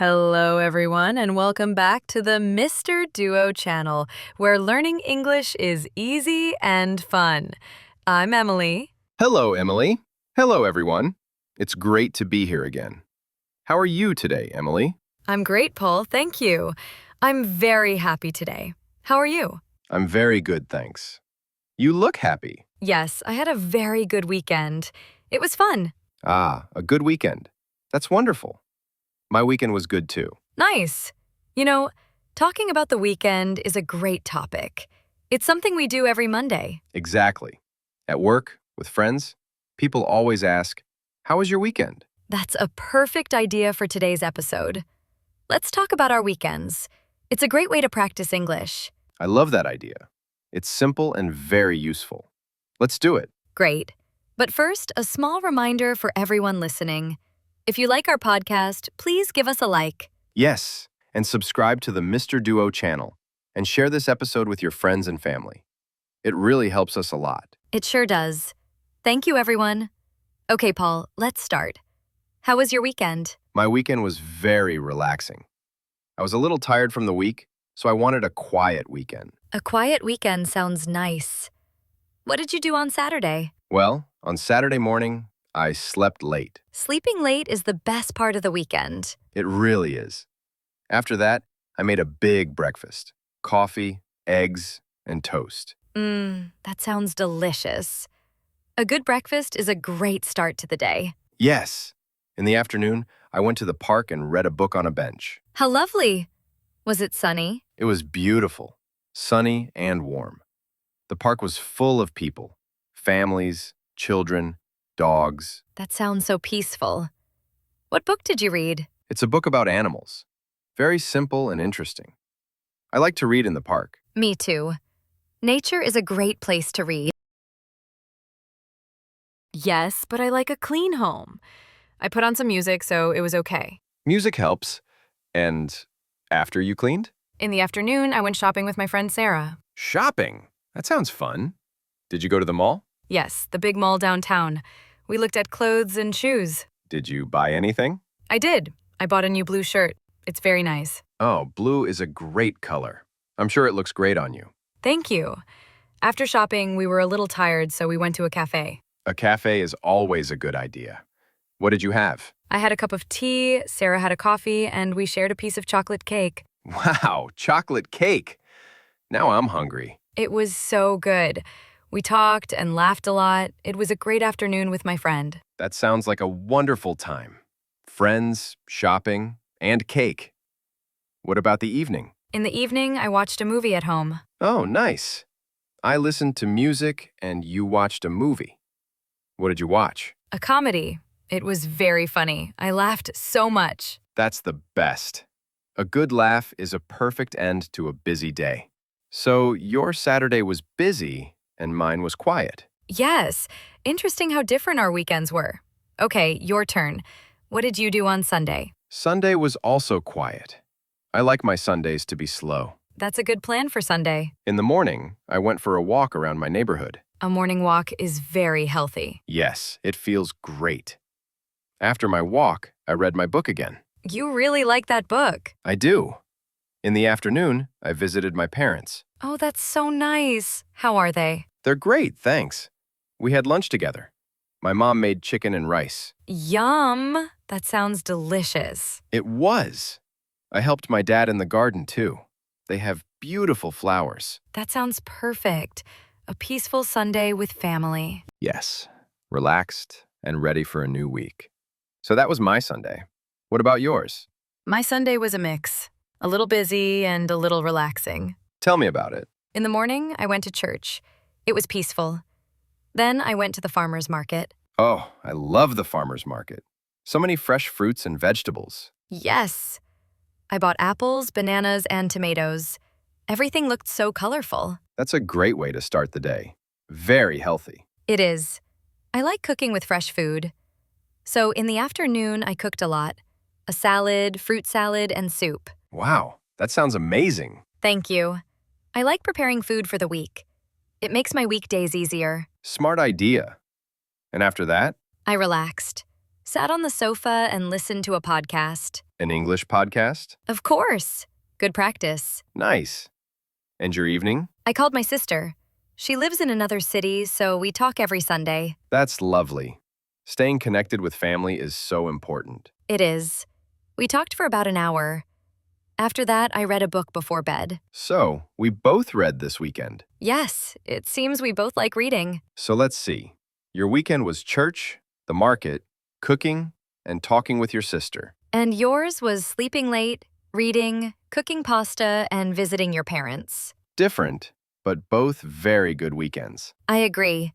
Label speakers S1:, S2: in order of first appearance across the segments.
S1: Hello, everyone, and welcome back to the Mr. Duo channel, where learning English is easy and fun. I'm Emily.
S2: Hello, Emily. Hello, everyone. It's great to be here again. How are you today, Emily?
S1: I'm great, Paul. Thank you. I'm very happy today. How are you?
S2: I'm very good, thanks. You look happy.
S1: Yes, I had a very good weekend. It was fun.
S2: Ah, a good weekend. That's wonderful. My weekend was good too.
S1: Nice. Talking about the weekend is a great topic. It's something we do every Monday.
S2: Exactly. At work, with friends, people always ask, "How was your weekend?"
S1: That's a perfect idea for today's episode. Let's talk about our weekends. It's a great way to practice English.
S2: I love that idea. It's simple and very useful. Let's do it.
S1: Great. But first, a small reminder for everyone listening. If you like our podcast, please give us a like.
S2: Yes, and subscribe to the Mr. Duo channel and share this episode with your friends and family. It really helps us a lot.
S1: It sure does. Thank you, everyone. Okay, Paul, let's start. How was your weekend?
S2: My weekend was very relaxing. I was a little tired from the week, so I wanted a quiet weekend.
S1: A quiet weekend sounds nice. What did you do on Saturday?
S2: Well, on Saturday morning, I slept late.
S1: Sleeping late is the best part of the weekend.
S2: It really is. After that, I made a big breakfast. Coffee, eggs, and toast.
S1: That sounds delicious. A good breakfast is a great start to the day.
S2: Yes. In the afternoon, I went to the park and read a book on a bench.
S1: How lovely. Was it sunny?
S2: It was beautiful, sunny and warm. The park was full of people, families, children, dogs.
S1: That sounds so peaceful. What book did you read?
S2: It's a book about animals. Very simple and interesting. I like to read in the park.
S1: Me too. Nature is a great place to read. Yes, but I like a clean home. I put on some music, so it was okay.
S2: Music helps. And after you cleaned?
S1: In the afternoon, I went shopping with my friend Sarah.
S2: Shopping. That sounds fun. Did you go to the mall?
S1: Yes, the big mall downtown. We looked at clothes and shoes.
S2: Did you buy anything?
S1: I did. I bought a new blue shirt. It's very nice.
S2: Oh, blue is a great color. I'm sure it looks great on you.
S1: Thank you. After shopping, we were a little tired, so we went to a cafe.
S2: A cafe is always a good idea. What did you have?
S1: I had a cup of tea, Sarah had a coffee, and we shared a piece of chocolate cake.
S2: Wow, chocolate cake. Now I'm hungry.
S1: It was so good. We talked and laughed a lot. It was a great afternoon with my friend.
S2: That sounds like a wonderful time. Friends, shopping, and cake. What about the evening?
S1: In the evening, I watched a movie at home.
S2: Oh, nice. I listened to music and you watched a movie. What did you watch?
S1: A comedy. It was very funny. I laughed so much.
S2: That's the best. A good laugh is a perfect end to a busy day. So your Saturday was busy and mine was quiet.
S1: Yes. Interesting how different our weekends were. Okay, your turn. What did you do on Sunday?
S2: Sunday was also quiet. I like my Sundays to be slow.
S1: That's a good plan for Sunday.
S2: In the morning, I went for a walk around my neighborhood.
S1: A morning walk is very healthy.
S2: Yes, it feels great. After my walk, I read my book again.
S1: You really like that book.
S2: I do. In the afternoon, I visited my parents.
S1: Oh, that's so nice. How are they?
S2: They're great, thanks. We had lunch together. My mom made chicken and rice.
S1: Yum! That sounds delicious.
S2: It was. I helped my dad in the garden, too. They have beautiful flowers.
S1: That sounds perfect. A peaceful Sunday with family.
S2: Yes, relaxed and ready for a new week. So that was my Sunday. What about yours?
S1: My Sunday was a mix. A little busy and a little relaxing.
S2: Tell me about it.
S1: In the morning, I went to church. It was peaceful. Then I went to the farmer's market.
S2: Oh, I love the farmer's market. So many fresh fruits and vegetables.
S1: Yes. I bought apples, bananas, and tomatoes. Everything looked so colorful.
S2: That's a great way to start the day. Very healthy.
S1: It is. I like cooking with fresh food. So in the afternoon, I cooked a lot. A salad, fruit salad, and soup.
S2: Wow, that sounds amazing.
S1: Thank you. I like preparing food for the week. It makes my weekdays easier.
S2: Smart idea. And after that?
S1: I relaxed. Sat on the sofa and listened to a podcast.
S2: An English podcast?
S1: Of course. Good practice.
S2: Nice. And your evening?
S1: I called my sister. She lives in another city, so we talk every Sunday.
S2: That's lovely. Staying connected with family is so important.
S1: It is. We talked for about an hour. After that, I read a book before bed.
S2: So, we both read this weekend.
S1: Yes, it seems we both like reading.
S2: So let's see. Your weekend was church, the market, cooking, and talking with your sister.
S1: And yours was sleeping late, reading, cooking pasta, and visiting your parents.
S2: Different, but both very good weekends.
S1: I agree.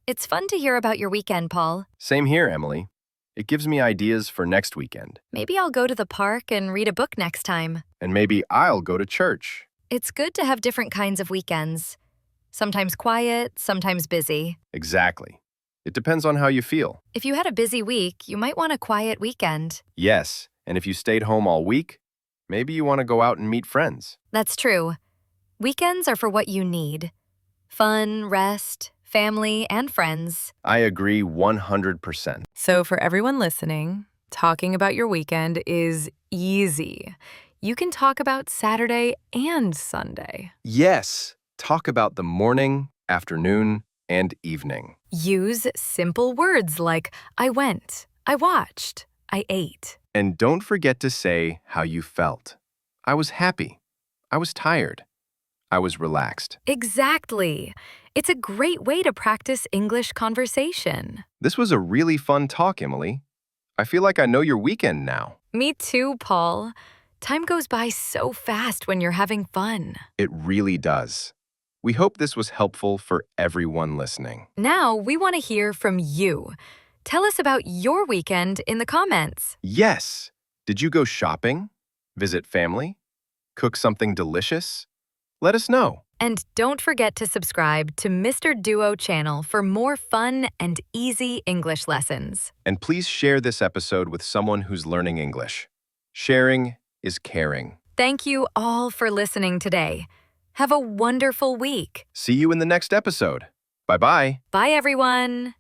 S1: It's fun to hear about your weekend, Paul.
S2: Same here, Emily. It gives me ideas for next weekend.
S1: Maybe I'll go to the park and read a book next time.
S2: And maybe I'll go to church.
S1: It's good to have different kinds of weekends. Sometimes quiet, sometimes busy.
S2: Exactly. It depends on how you feel.
S1: If you had a busy week, you might want a quiet weekend.
S2: Yes, and if you stayed home all week, maybe you want to go out and meet friends.
S1: That's true. Weekends are for what you need. Fun, rest, family, and friends.
S2: I agree 100%.
S1: So for everyone listening, talking about your weekend is easy. You can talk about Saturday and Sunday.
S2: Yes, talk about the morning, afternoon, and evening.
S1: Use simple words like I went, I watched, I ate.
S2: And don't forget to say how you felt. I was happy. I was tired. I was relaxed.
S1: Exactly. It's a great way to practice English conversation.
S2: This was a really fun talk, Emily. I feel like I know your weekend now.
S1: Me too, Paul. Time goes by so fast when you're having fun.
S2: It really does. We hope this was helpful for everyone listening.
S1: Now we want to hear from you. Tell us about your weekend in the comments.
S2: Yes! Did you go shopping? Visit family? Cook something delicious? Let us know.
S1: And don't forget to subscribe to Mr. Duo channel for more fun and easy English lessons.
S2: And please share this episode with someone who's learning English. Sharing is caring.
S1: Thank you all for listening today. Have a wonderful week.
S2: See you in the next episode. Bye-bye.
S1: Bye, everyone.